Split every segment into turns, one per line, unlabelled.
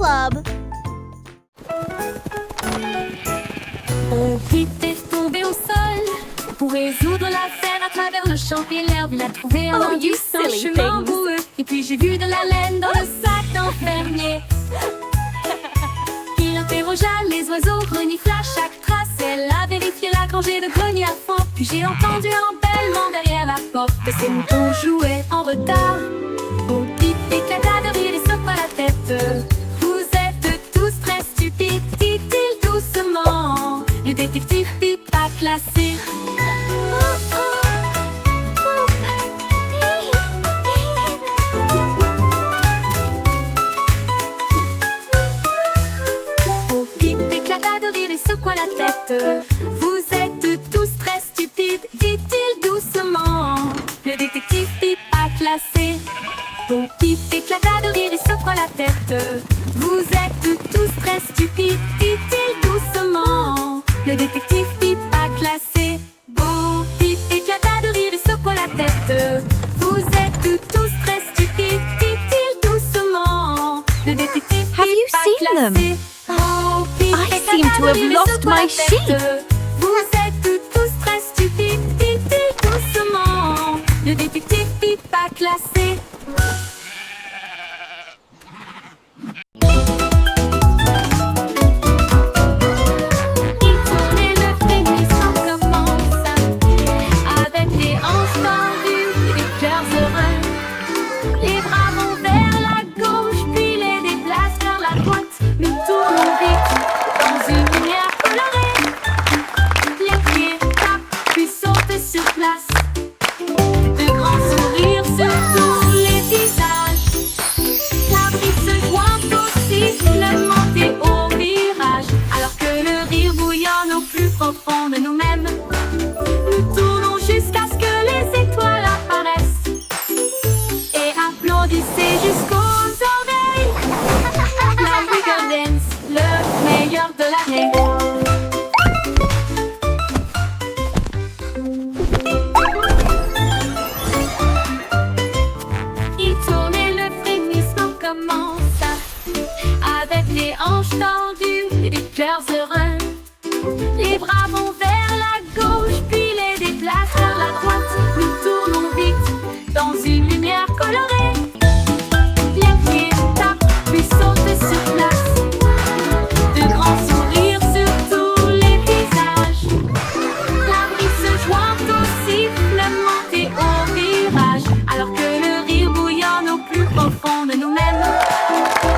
Club.
On vit est tombé au sol pour résoudre la scène à travers le champ et l'herbe. Il a trouvé un indice, un chemin boueux. Et puis j'ai vu de la laine dans le sac d'un fermier. Il interrogea les oiseaux, renifla chaque trace. Elle a vérifié la rangée de greniers à fond. Puis j'ai entendu un bêlement derrière la porte. Et ces moutons jouaient en retard. Au pip éclata de rire et secoua la tête. Vous êtes tous très stupides, dit-il doucement. Le détective Pip a classé. Au Pip éclata de rire et secoua la tête. Vous êtes tous très stupides, dit-il doucement. Le détective Pip a classé. Au Pip éclata de rire et secoua la tête. Vous êtes tous très stupides, dit-il doucement. Le détective Pip a classé. Bo Pip éclata de rire et secoua la tête. Vous êtes tous très stupides, dit-il doucement. Le détective Pip
Have you
a
seen them?
classé. Bo Pip
I
éclata
seem to
de
have
rire et
lost
secoua la
my
tête.
sheep.
Vous êtes tous très stupides, dit-il doucement. Le détective Pip a classé. Il tournait le frémissement commence avec les hanches tendues et les cœurs heureux. Les bras vont vers la gauche puis les déplacent vers la droite. Nous tournons vite dans une lumière colorée. Les pieds tapent puis sautent sur place. De grands sourires sur tous les visages. La brise se joint au sifflement et au virage. Alors que le rire bouillonne au plus profond de nous-mêmes, nous tournons jusqu'à ce que les étoiles apparaissent. Et applaudissez jusqu'aux oreilles. La Wiggle Dance, le meilleur de l'année. Il tourne et le frémissement commence avec les hanches tendues et les cœurs heureux. Les bras vont vers la gauche puis les déplacent vers la droite. Nous tournons vite dans une lumière colorée. Les pieds tapent puis sautent sur place. De grands sourires sur tous les visages. La brise se joint au sifflement et au virage. Alors que le rire bouillonne au plus profond de nous-mêmes,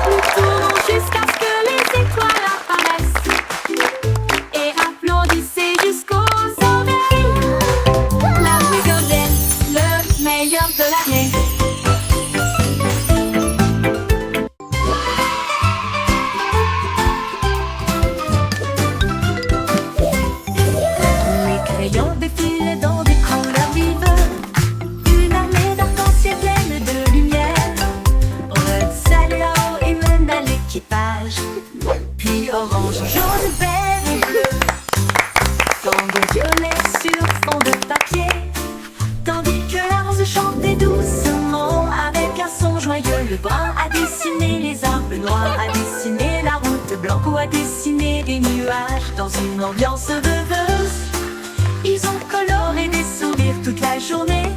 nous tournons jusqu'à ce que les étoiles apparaissent. Et applaudissez jusqu'aux oreilles. La Wiggle Dance, le meilleur de l'année. Les crayons défilent dans des couleurs vives. Une armée d'arc-en-ciel pleine de lumière. Red, Salao et mène à l'équipage. Puis orange, jaune, vert et bleu. Tango violet sur fond de papier. Tandis que la rose chantait doucement avec un son joyeux. Le brun a dessiné les arbres, le noir a dessiné la route, blanco a dessiné des nuages. Dans une ambiance rêveuse, ils ont coloré des sourires toute la journée.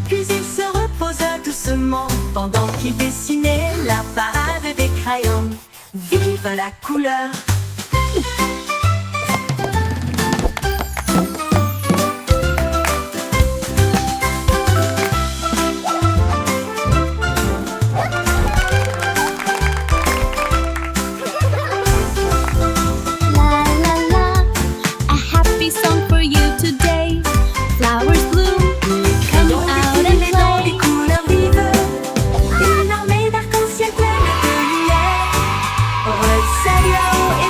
Puis ils se reposent doucement pendant qu'ils dessinaient la parade des crayons. Vive la couleur!
La la la, a happy song for you today. Flowers bloom, come out and
Défilés dans des
play.
couleurs vives. Une armée d'arc-en-ciel pleine de lumière. Red, Salao et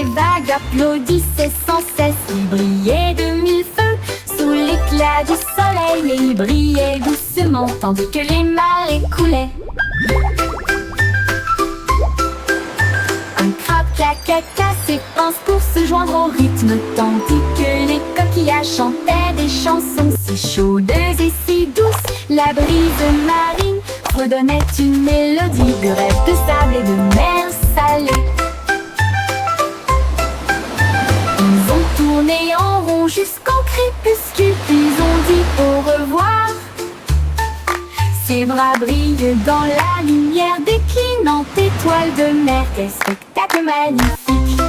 vagues applaudissaient sans cesse. Il brillait de mille feux sous l'éclat du soleil, et il brillait doucement tandis que les marées coulaient. Un crabe cacaca s'épanse pour se joindre au rythme, tandis que les coquillages chantaient des chansons si chaudes et si douces. La brise marine redonnait une mélodie de rêve, de sable et de mer salée. Ils ont tourné en rond jusqu'au crépuscule, puis ont dit au revoir. Ses bras brillent dans la lumière déclinante étoile de mer. Quel spectacle magnifique!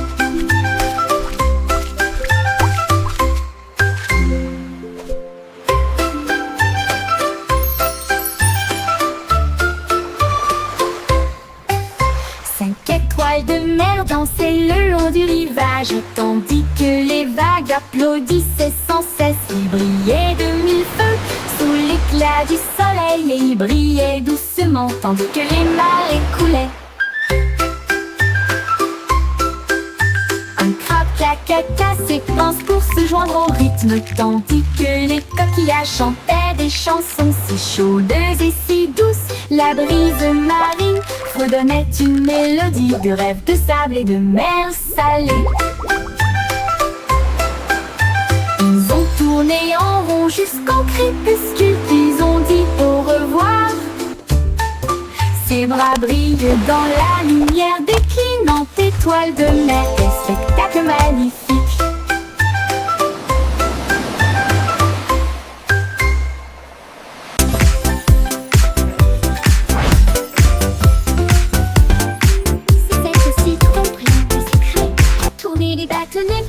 Cinq étoiles de mer dansaient le long du rivage, tandis que les vagues applaudissaient sans cesse. Il brillait de mille feux sous l'éclat du soleil, et il brillait doucement tandis que les marées coulaient. Un crabe cacaca s'épanse pour se joindre au rythme, tandis que les coquillages chantaient des chansons si chaudes et si douces. La brise marine redonnait une mélodie de rêve, de sable et de mer salée. Ils ont tourné en rond jusqu'au crépuscule, puis ont dit au revoir. Ses bras brillent dans la lumière déclinante étoile de mer. Quel spectacle magnifique!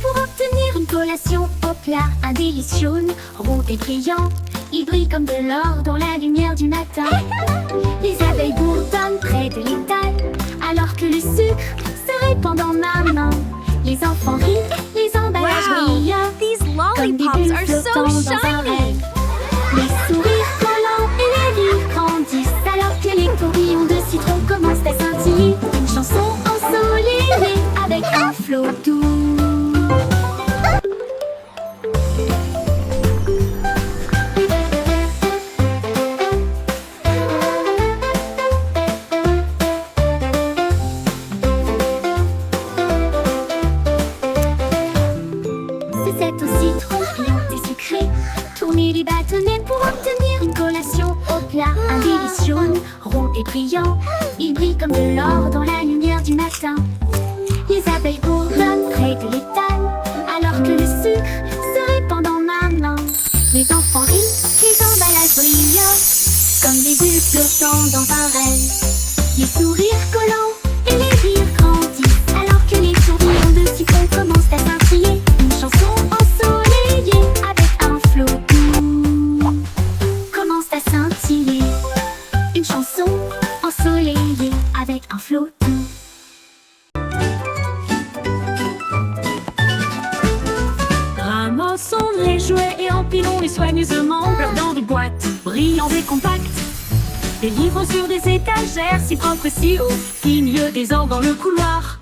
Pour obtenir une collation au plat, un délice jaune, rond et brillant. Il brille comme de l'or dans la lumière du matin. Les abeilles bourdonnent près de l'étal, alors que le sucre se répand dans ma main. Les enfants rient, les emballages brillent,
These
comme des
lollipops
bulles
are so
flottant dans un
shiny!
rêve. Les sourires collants et les rires grandissent, alors que les tourbillons de citron commencent à scintiller. Une chanson ensoleillée avec un flot doux. C'est aussi trop brillant et sucré. Tourner les bâtonnets pour obtenir une collation au plat. Un délice jaune, rond et brillant. Il brille comme de l'or dans la lumière du matin. Les abeilles bourdonnent près de l'étal, alors que le sucre se répand dans ma main. Les enfants rient, les emballages brillent, comme des bulles flottant dans un rêve. Les sourires collants et les rires grandissent, alors que les tourbillons de citron commencent à scintiller. Une chanson ensoleillée avec un flot doux commence à scintiller. Une chanson ensoleillée avec un flot doux.
Ramassons les jouets et empilons-les soigneusement, plein dans des boîtes brillantes et compactes. Des livres sur des étagères si propres et si hauts, qui milieu des ordres dans le couloir.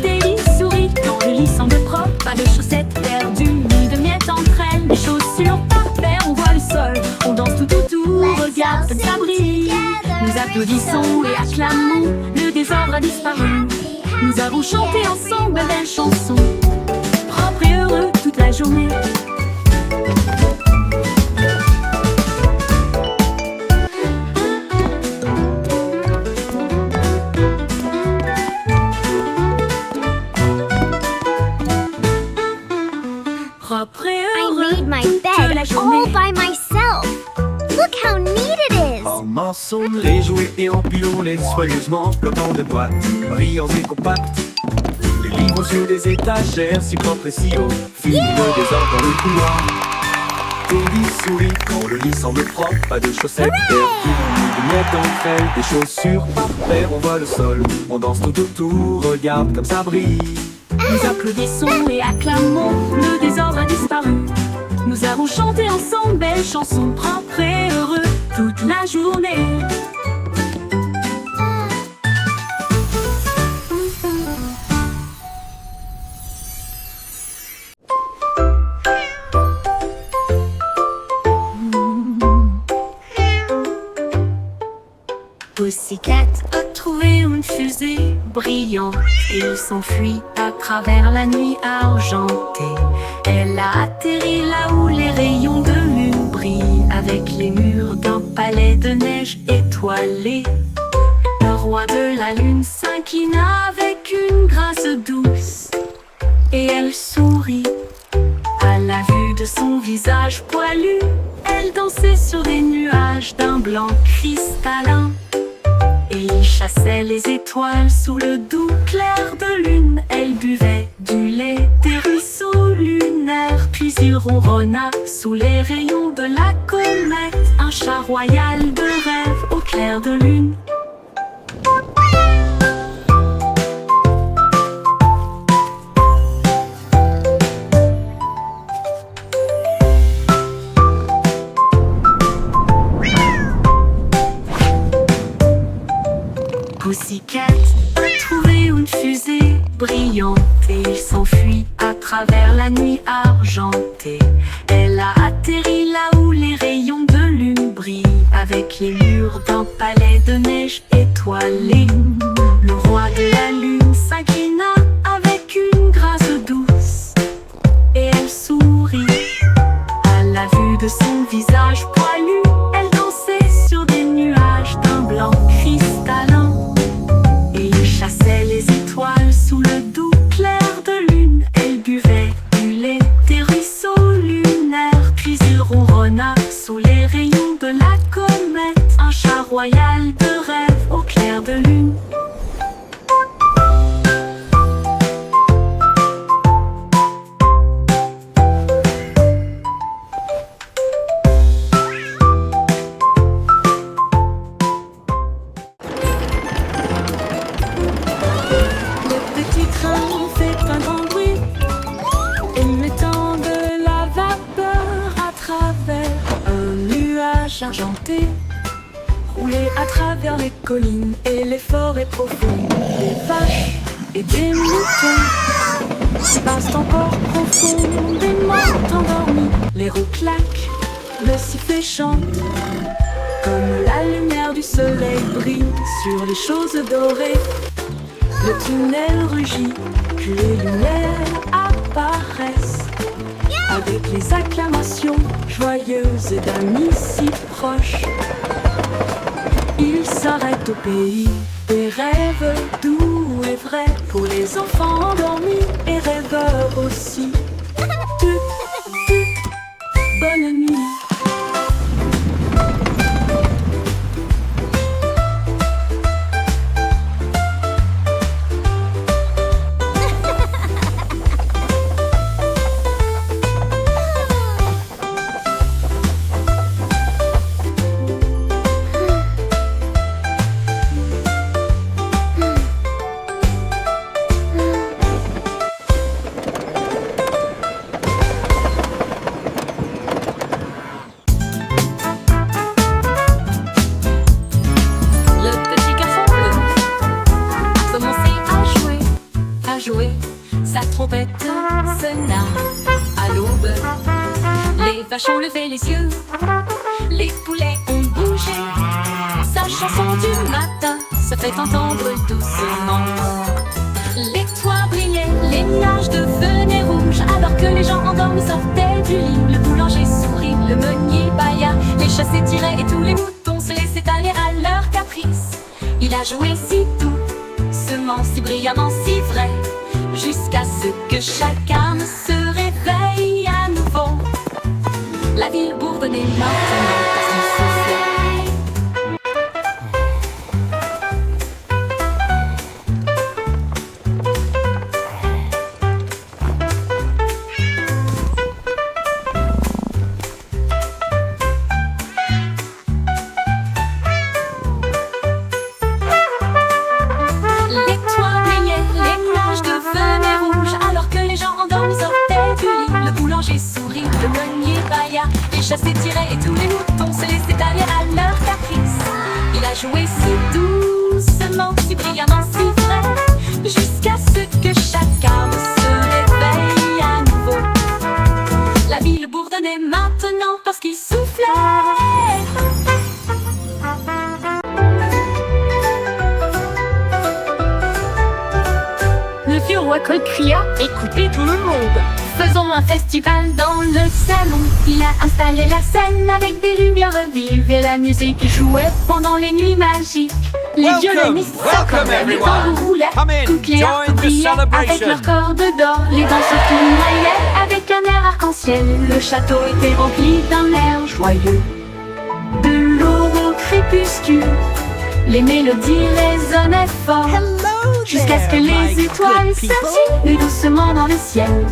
Des lits souris dans le lit semble propre, pas de chaussettes perdues ni de miettes entre elles. Des chaussures par paire, on voit le sol, on danse tout autour, regarde comme ça brille. Nous applaudissons et acclamons, le désordre a disparu. Nous avons chanté ensemble de belles chansons, propres et heureux toute la journée. Propre et
I
heureux
made my
toute
bed
la journée.
all by myself. Look how neat it is.
Ramassons les jouets et empilons-les soigneusement, flottant de boîtes, brillants et compacts. Les livres sur des étagères si propres et si hauts, filent le désordre dans le couloir. Des lits souris quand le lit semble propre, pas de chaussettes perdues, ni de miettes entre elles. Des chaussures par paire, on voit le sol, on danse tout autour, regarde comme ça brille.
Nous applaudissons et acclamons, le désordre a disparu. Nous avons chanté ensemble belles chansons, propres et heureux toute la journée. Pussycat a trouvé une fusée brillante et il s'enfuit à travers la nuit argentée. Elle a atterri là où les rayons de lune brillent avec les murs d'un palais de neige étoilé. Le roi de la lune s'inclina avec une grâce douce et elle sourit à la vue de son visage poilu. Elle dansait sur des nuages d'un blanc cristallin et il chassait les étoiles sous le doux clair de lune. Elle buvait du lait des ruisseaux lunaires, puis il ronronna sous les rayons de la comète, un chat royal de rêve au clair de lune. Pussycat a trouvé une fusée brillante et il s'enfuit à travers la nuit argentée. Elle a atterri là où les rayons de lune brillent avec les murs d'un palais de neige étoilé. Le roi de la lune s'inclina avec une grâce douce et elle sourit à la vue de son visage poilu. Elle dansait sur des nuages d'un blanc cristallin. Chassait les étoiles sous le doux clair de lune. Elle buvait du lait des ruisseaux lunaires, puis il ronronna sous les rayons de la comète, un chat royal de rêve au clair de lune. Argenté, roulé à travers les collines et les forêts profondes. Des vaches et des moutons passent encore profondément endormis. Les roues claquent, le sifflet chante, comme la lumière du soleil brille sur les choses dorées. Le tunnel rugit, puis les lumières apparaissent avec les acclamations joyeuses et d'amis si proches. Il s'arrête au pays des rêves doux et vrais pour les enfants endormis et rêveurs aussi. Bonne nuit. Sa trompette sonna à l'aube. Les vaches ont levé les yeux, les poulets ont bougé. Sa chanson du matin se fait entendre doucement. Les toits brillaient, les nuages devenaient rouges, alors que les gens endormis sortaient du lit. Le boulanger sourit, le meunier bâilla, les chats s'étiraient et tous les moutons se laissaient aller à leur caprice. Il a joué si doucement, si brillamment, si vrai, jusqu'à ce que chacun se réveille à nouveau. La ville bourdonnait maintenant parce qu'il soufflait. Les toits brillaient, les nuages devenaient rouges, alors que les gens endormis sortaient du lit. Le boulanger sourit, le meunier bâilla, les chats s'étiraient et tous les moutons se laissaient aller à leur caprice. Il a joué si doucement, si brillamment, si vrai, jusqu'à ce que chacun se réveille à nouveau. La ville bourdonnait maintenant parce qu'il soufflait. colle cria « Écoutez tout le monde !» Faisons un festival dans le salon. Il a installé la scène avec des lumières vives et la musique jouait pendant les nuits magiques. Les violonistes s'accordaient, les tambours roulaient, toutes les harpes brillaient avec leurs cordes d'or. Les danseurs tournoyaient avec un air arc-en-ciel. Le château était rempli d'un air joyeux. De l'aube au crépuscule, les mélodies résonnaient fort, jusqu'à ce que les étoiles scintillent doucement dans le ciel.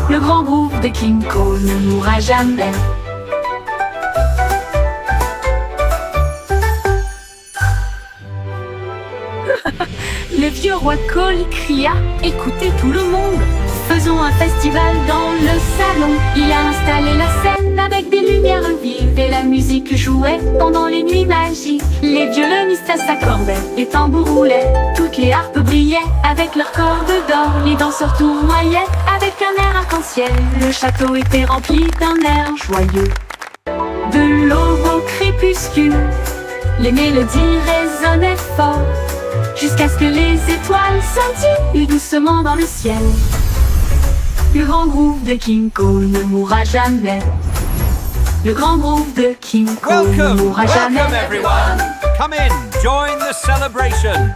Le grand groupe de King Cole ne mourra jamais. Le vieux roi Cole cria « Écoutez tout le monde !» Faisons un festival dans le salon. Il a installé la scène avec des lumières vives et la musique jouait pendant les nuits magiques. Les violonistes s'accordaient, les tambours roulaient, toutes les harpes brillaient avec leurs cordes d'or. Les danseurs tournoyaient avec un air arc-en-ciel. Le château était rempli d'un air joyeux. De l'aube au crépuscule, les mélodies résonnaient fort, jusqu'à ce que les étoiles scintillent doucement dans le ciel. Le grand groupe de King Cole ne mourra jamais. Le grand groupe de King Cole ne mourra jamais.
Welcome everyone! Come in, join the celebration!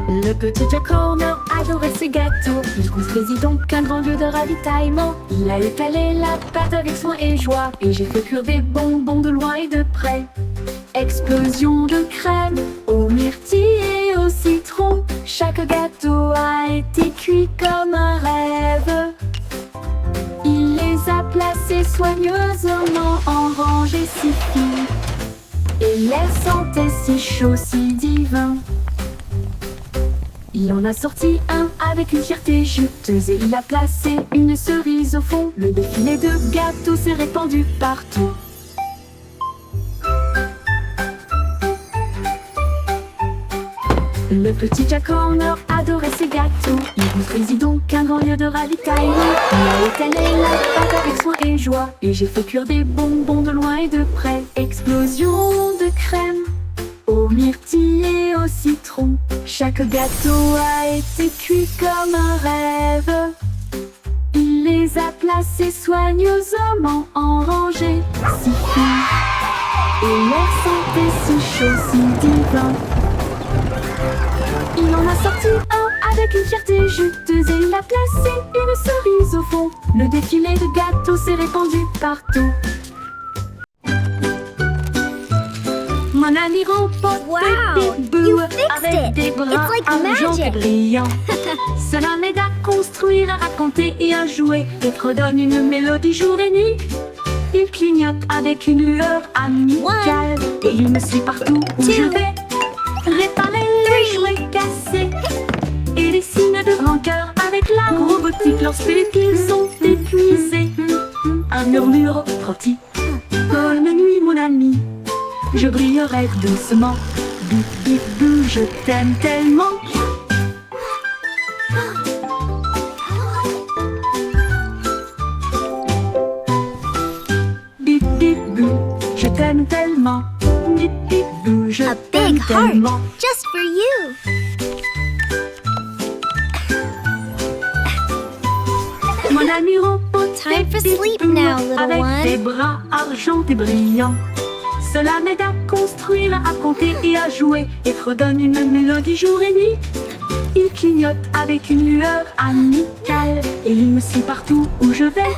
Le petit Jack Horner adorait ses gâteaux. Il construisit donc un grand lieu de ravitaillement. Il a étalé la pâte avec soin et joie, et j'ai fait cuire des bonbons de loin et de près. Explosion de crème aux myrtilles et au citron. Chaque gâteau a été cuit comme un rêve. Il les a placés soigneusement en rangées si fines, et l'air sentait si chaud, si divin. Il en a sorti un avec une fierté juteuse et il a placé une cerise au fond. Le défilé de gâteaux s'est répandu partout. Le petit Jack Horner adorait ses gâteaux. Il construisit donc un grand lieu de ravitaillement. Il a étalé la pâte avec soin et joie, et j'ai fait cuire des bonbons de loin et de près. Explosion de crème aux myrtilles et au citron. Chaque gâteau a été cuit comme un rêve. Il les a placés soigneusement en rangées si fines, et l'air sentait si chaud, si divin. Il en a sorti un avec une fierté juteuse et il a placé une cerise au fond. Le défilé de gâteaux s'est répandu partout. Mon ami remporte Big Boo avec des bras argentés brillants. Cela m'aide à construire, à raconter et à jouer, et redonne une mélodie jour et nuit. Il clignote avec une lueur amicale et il me suit partout où je vais. Réparer les jouets cassés et des signes de rancœur avec la robotique lorsqu'ils sont épuisés. Un murmure retentit. Bonne nuit mon ami, je brillerai doucement. Bip bip bou, je t'aime tellement. Bip bip bou, je t'aime tellement. Bip bip bou, je t'aime tellement.
Just for you.
Mon ami robot,
Time for sleep now, little
avec des
one.
bras argentés brillants. Cela m'aide à construire, à raconter et à jouer, et redonne une mélodie jour et nuit. Il clignote avec une lueur amicale et il me suit partout où je vais.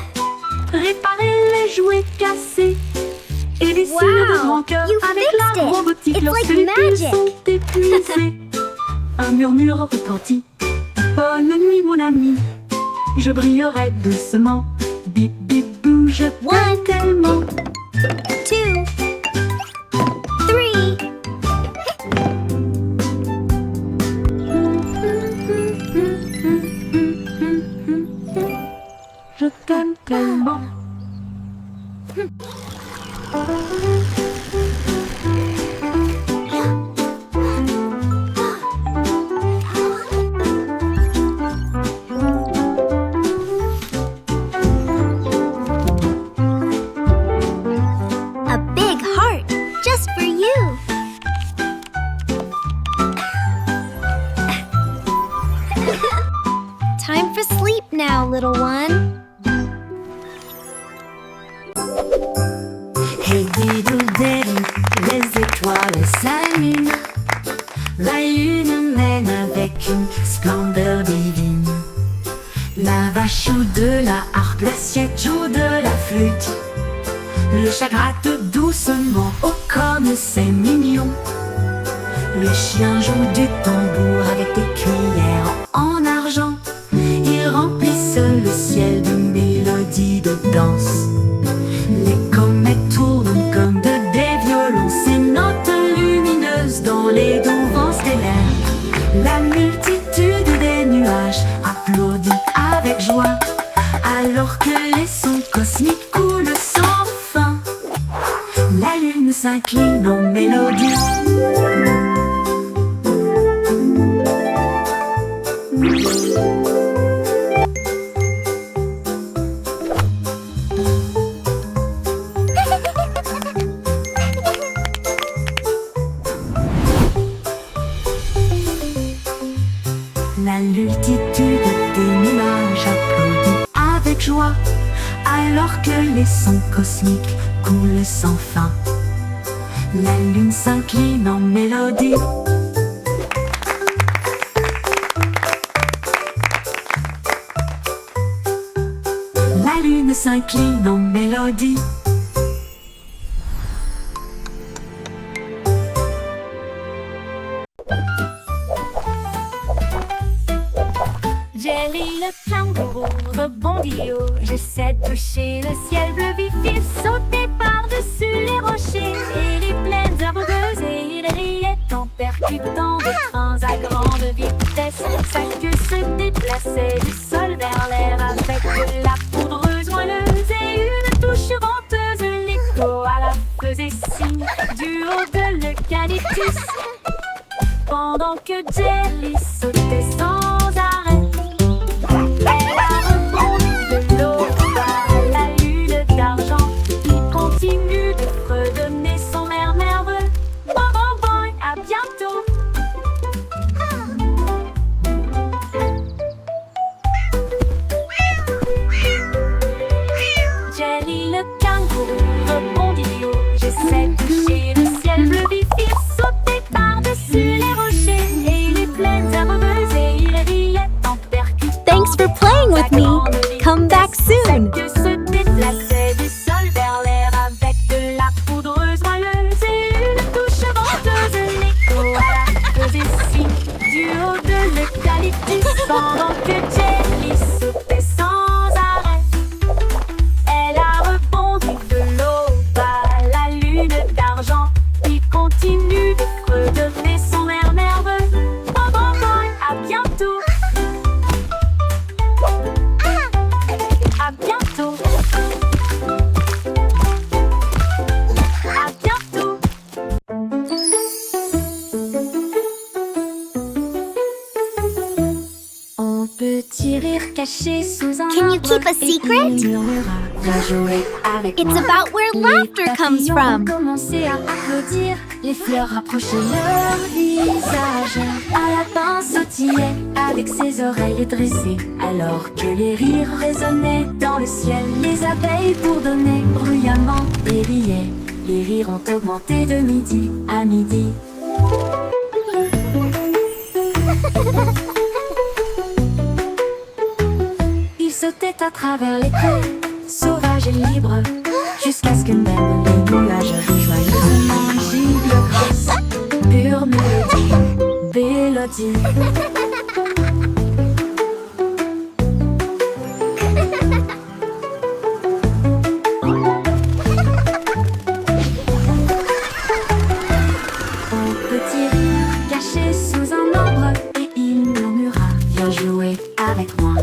Réparer les jouets cassés et des signes de rancœur
you
avec
fixed
la
it.
robotique
It's
lorsque
like
les piles
magic.
sont épuisés. Un murmure retentit. Bonne nuit mon ami, je brillerai doucement. Bip bip bou, je t'aime
One.
tellement.
2, 3.
Je t'aime tellement.
little one.
Hey diddle-diddle, les étoiles s'allument. La lune mène avec une splendeur divine. La vache joue de la harpe, l'assiette joue de la flûte. Le chat gratte doucement, oh comme c'est mignon. Le chien joue du tambour avec des cuillères en argent. Ils remplissent le ciel de mélodies de danse. Les comètes tournent comme des violons, ces notes lumineuses dans les doux vents stellaires. La multitude des nuages applaudit avec joie, alors que les sons cosmiques coulent sans fin. La lune s'incline en mélodie. La multitude des nuages applaudit avec joie, alors que les sons cosmiques coulent sans fin. La lune s'incline en mélodie. La lune s'incline en mélodie.
Jelly le kangourou rebondit haut. J'essaie de toucher le ciel bleu vif. Il sautait par-dessus les rochers et les plaines herbeuses. Et il riait en percutant des trains à grande vitesse. Sa queue se déplaçait du sol vers l'air avec de la poudreuse moelleuse et une touche venteuse. L'écho à la faisait signe du haut de l'eucalyptus. Pendant que Jelly sautait sans arrêt, elle a rebondi de l'eau à la lune d'argent. Il continue de fredonner son air nerveux. Bon, bon, bon, à bientôt. Jelly le kangourou rebondit haut. J'essaie de toucher le ciel bleu vif. Il sautait par-dessus les rochers et les plaines herbeuses et il riait en percutant.
Thanks for playing with me. Come back soon.
Que se déplaçait du sol vers l'air avec de la poudreuse moelleuse et une touche venteuse. L'écho à la faisait signe du haut de l'eucalyptus. Pendant que Jelly sautait sans arrêt, elle a rebondi de l'eau à la lune d'argent. Il continue de fredonner son air nerveux. Bon, bon, bon, à bientôt. À bientôt. À bientôt.
On peut rire caché sous un
Can you
arbre
keep a
et
secret?
il murmura, viens jouer avec
It's
moi.
about where
Les
laughter comes
papillons
from.
ont commencé à applaudir, les fleurs rapprochaient leur visage. Un lapin sautillait avec ses oreilles dressées, alors que les rires résonnaient dans le ciel. Les abeilles bourdonnaient bruyamment et riaient. Les rires ont augmenté de midi à midi. Il sautait à travers les prés, sauvage et libre, jusqu'à ce que même les nuages joyeusement giclent grâce. Pure mélodie, mélodie. Un petit rire caché sous un arbre et il murmura, viens jouer avec moi.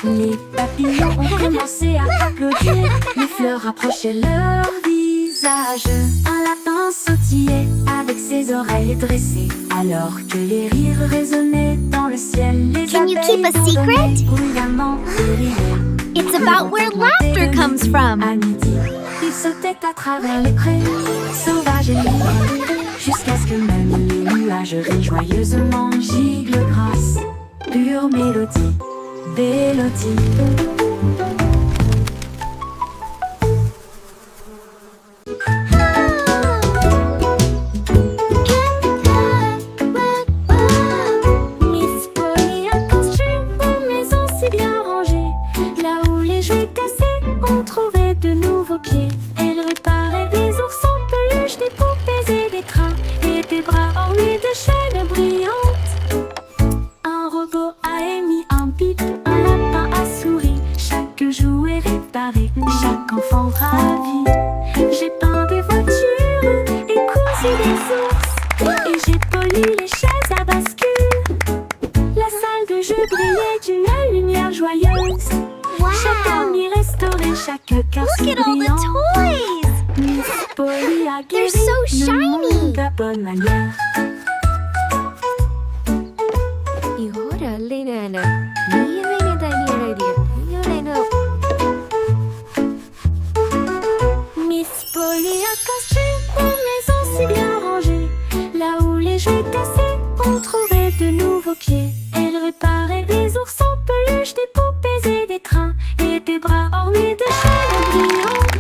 Les papillons ont commencé à applaudir, les fleurs rapprochaient leur visage. Un lapin sautillait avec ses oreilles dressées, alors que les rires résonnaient dans le ciel. Les
Can you
abeilles
keep a secret?
bourdonnaient bruyamment et riaient.
It's about where laughter comes from.
À midi, il sautait à travers les prés, sauvage et libre, jusqu'à ce que même les nuages rient joyeusement giclent grâce. Pure mélodie, mélodie.
Miss Polly a construit une maison si bien rangée. Là où les jouets cassés ont trouvé de nouveaux pieds. Elle réparait des oursons, peluches, des poupées et des trains. Et des bras ornés de chaînes brillantes. Un robot a émis un bip, un lapin a souri. Chaque jouet réparé, chaque enfant ravi. J'ai peint des voitures et cousu des ours. Et j'ai poli les chaises à bascule. La salle de jeu brillait d'une lumière joyeuse. Chaque ami restauré, chaque cœur si
Look at all the
brillant.
toys!
Miss Polly a
They're
guéri
so
le
shiny.
monde à bonne manière.
이거를 알리는 미래에 달리는 이거는
Miss Polly a construit une maison si bien rangée. Là où les jouets cassés ont trouvé de nouveaux pieds. Elle réparait des oursons, peluches, des poupées et des trains. Et des bras ornés de chaînes brillantes.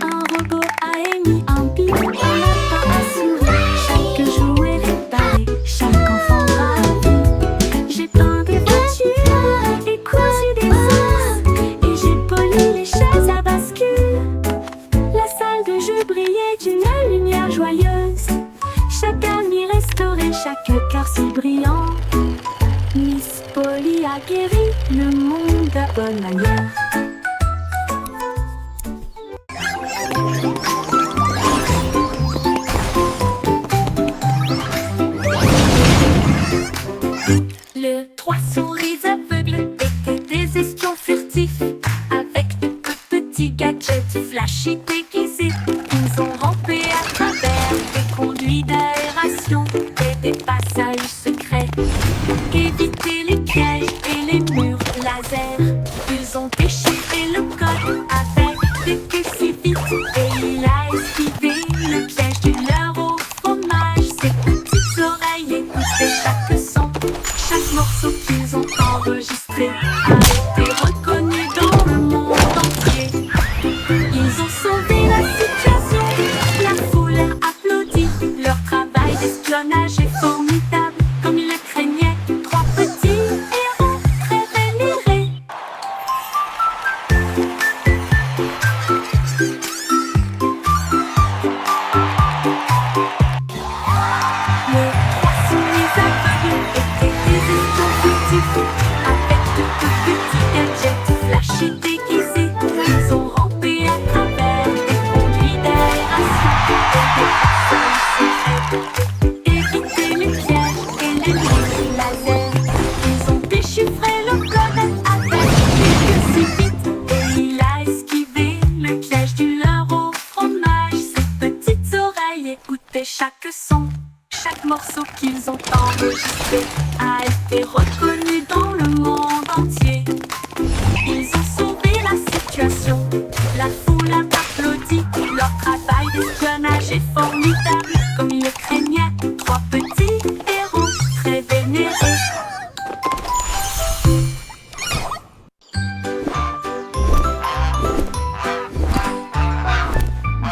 Un robot a émis un bip, un lapin a souri. Chaque jouet réparé, chaque enfant ravi. J'ai peint des voitures et cousu des ours. Et j'ai poli les chaises à bascule. La salle de jeu brillait d'une lumière joyeuse. Chaque ami restauré, chaque cœur si brillant. Miss Polly a guéri le monde à bonne manière. Le trois souris aveugles étaient des espions furtifs. Avec de petits gadgets flashy déguisés. Ils ont rampé à travers des conduits d'aération et des passages secrets. Évité les pièges et les murs laser. Ils ont déchiré le code avec des queues si vite. Et il a esquivé le piège du leurre au fromage. Ses petites oreilles écoutaient chaque son. Chaque morceau qu'ils ont enregistré a été reconnu dans le monde entier. Ils ont sauvé la situation, la foule a applaudi. Leur travail d'espionnage est formidable, comme ils le craignaient. Trois petits héros très vénérés. Les trois souris aveugles étaient des espions furtifs. Avec de petits gadgets flashy déguisés. Ils ont rampé à travers des conduits d'aération et des passages secrets. Évité les pièges et les murs laser. Ils ont déchiffré le code avec des queues si vite. Et il a esquivé le piège du leurre au fromage. Ses petites oreilles écoutaient chaque son. Chaque morceau qu'ils ont enregistré a été reconnu dans le monde entier. Ils ont sauvé la situation, la foule a applaudi. Leur travail d'espionnage est formidable, comme ils le craignaient. Trois petits héros très vénérés.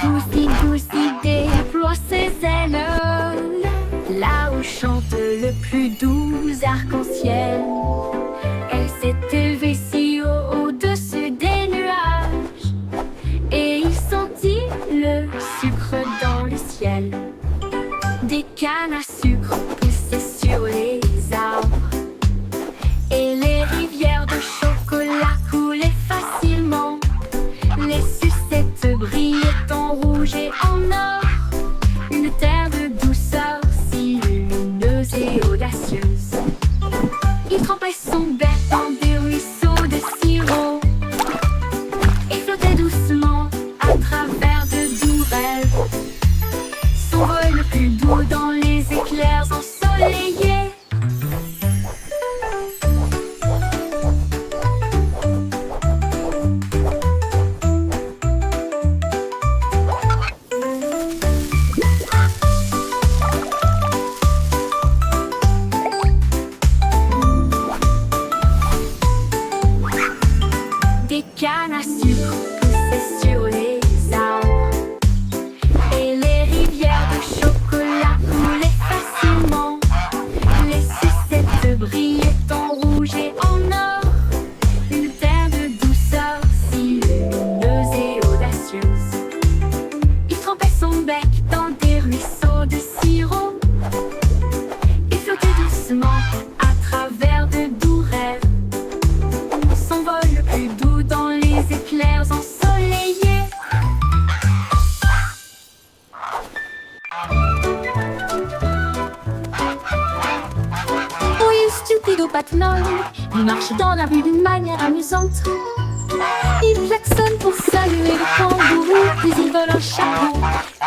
Goosey, Goosey déploie ses ailes. Là où chante le plus doux arc-en-ciel. Elle s'est élevée si haut au-dessus des nuages. Et il sentit le sucre dans le ciel. Des cannes à sucre poussaient sur les arbres. Et les rivières de chocolat coulaient facilement. Les sucettes brillaient en rouge et en or. Une terre de douceur si lumineuse et audacieuse. Il trempait son bec dans des ruisseaux de sirop et flottait doucement à travers de doux rêves. Son vol le plus doux dans les éclairs ensoleillés. stupido patinole. Il marche dans la rue d'une manière amusante. Il klaxonne pour saluer le kangourou, puis il vole un chapeau.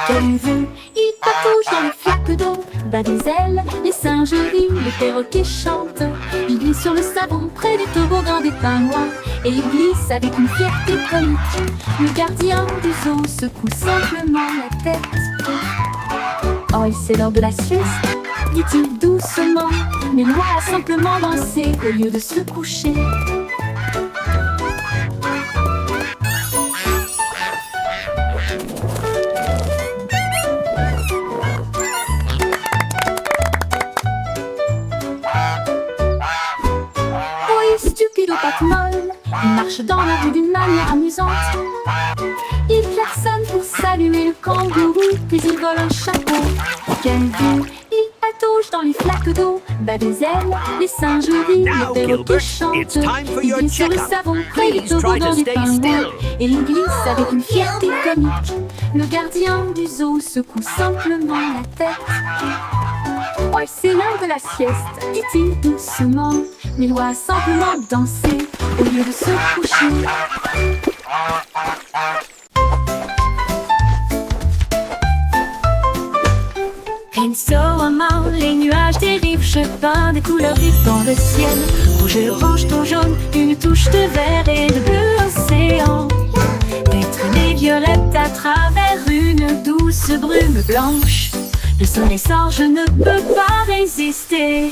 Quelle vue! Il patauge dans les flaques d'eau, bat des ailes, les singes rient, les perroquets chantent. Il glisse sur le savon près du toboggan des pingouins, et il glisse avec une fierté comique. Le gardien du zoo secoue simplement la tête. Oh, c'est l'heure de la sieste, dit-il doucement, mais Loi a simplement dansé au lieu de se coucher. Stupido patinole, il marche dans la rue d'une manière amusante. Il klaxonne pour saluer le kangourou, puis il vole un chapeau. Quelle vue! Il patauge dans les flaques d'eau, bat des ailes, les singes rient,
Now,
les perroquets
Gilbert,
chantent.
it's time for
Il
your
glisse sur le
checkup.
savon près du
Please try
toboggan
to
des
stay
pingouins,
still.
et il glisse avec une fierté comique. Le gardien du zoo secoue simplement la tête. Ouais, c'est l'heure de la sieste, dit-il doucement, mais Loi a simplement dansé au lieu de se coucher. Et so moment, les nuages dérivent, je peins des couleurs vives dans le ciel. Rouge et orange, ton jaune, une touche de vert et de bleu océan. Des traînées violettes à travers une douce brume blanche. Le soleil sort, je ne peux pas résister.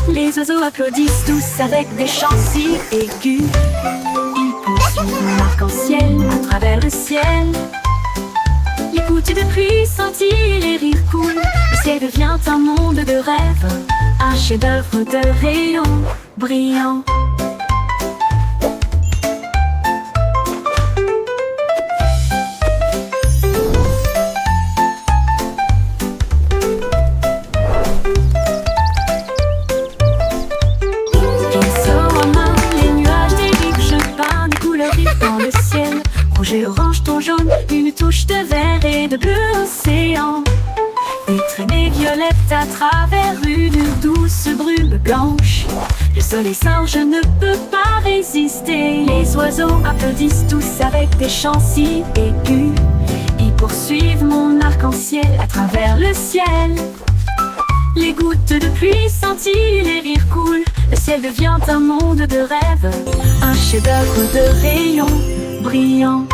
Les oiseaux applaudissent tous avec des chants si aigus. Ils poursuivent mon arc-en-ciel à travers le ciel. Les gouttes de pluie scintillent, les rires coulent. Le ciel devient un monde de rêve, un chef-d'œuvre de rayons brillants. Rouge et orange, ton jaune, une touche de vert et de bleu océan. Des traînées violettes à travers une douce brume blanche. Le soleil sort, je ne peux pas résister. Les oiseaux applaudissent tous avec des chants si aigus. Ils poursuivent mon arc-en-ciel à travers le ciel. Les gouttes de pluie scintillent, les rires coulent. Le ciel devient un monde de rêve, un chef-d'œuvre de rayons brillants.